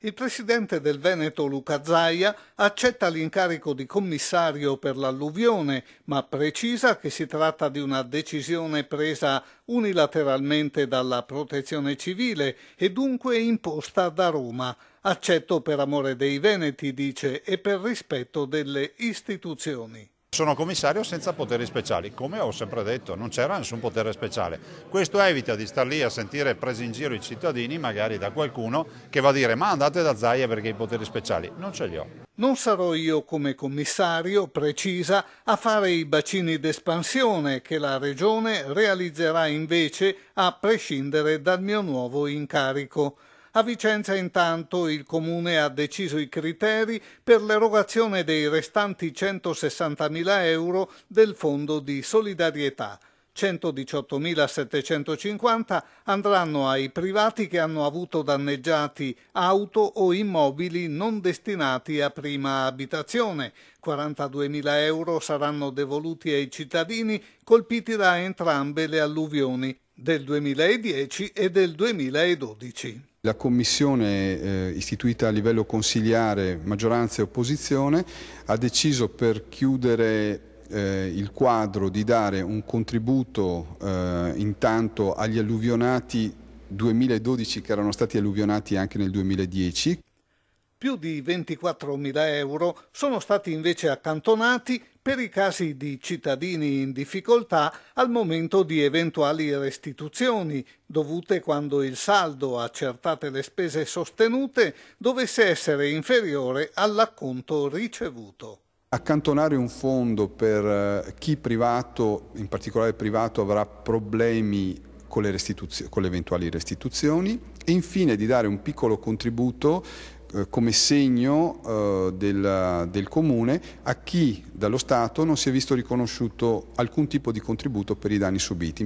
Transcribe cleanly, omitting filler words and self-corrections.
Il presidente del Veneto Luca Zaia accetta l'incarico di commissario per l'alluvione, ma precisa che si tratta di una decisione presa unilateralmente dalla Protezione Civile e dunque imposta da Roma. Accetto per amore dei veneti, dice, e per rispetto delle istituzioni. Sono commissario senza poteri speciali, come ho sempre detto, non c'era nessun potere speciale. Questo evita di star lì a sentire presi in giro i cittadini, magari da qualcuno che va a dire ma andate da Zaia perché i poteri speciali non ce li ho. Non sarò io come commissario, precisa, a fare i bacini d'espansione che la Regione realizzerà invece a prescindere dal mio nuovo incarico. A Vicenza intanto il Comune ha deciso i criteri per l'erogazione dei restanti 160.000 euro del Fondo di solidarietà. 118.750 andranno ai privati che hanno avuto danneggiati auto o immobili non destinati a prima abitazione. 42.000 euro saranno devoluti ai cittadini colpiti da entrambe le alluvioni del 2010 e del 2012. La commissione istituita a livello consiliare, maggioranza e opposizione, ha deciso per chiudere il quadro di dare un contributo intanto agli alluvionati 2012 che erano stati alluvionati anche nel 2010. Più di 24.000 euro sono stati invece accantonati per i casi di cittadini in difficoltà al momento di eventuali restituzioni, dovute quando il saldo, accertate le spese sostenute, dovesse essere inferiore all'acconto ricevuto. Accantonare un fondo per chi privato, in particolare privato, avrà problemi con le eventuali restituzioni e infine di dare un piccolo contributo come segno del Comune a chi dallo Stato non si è visto riconosciuto alcun tipo di contributo per i danni subiti.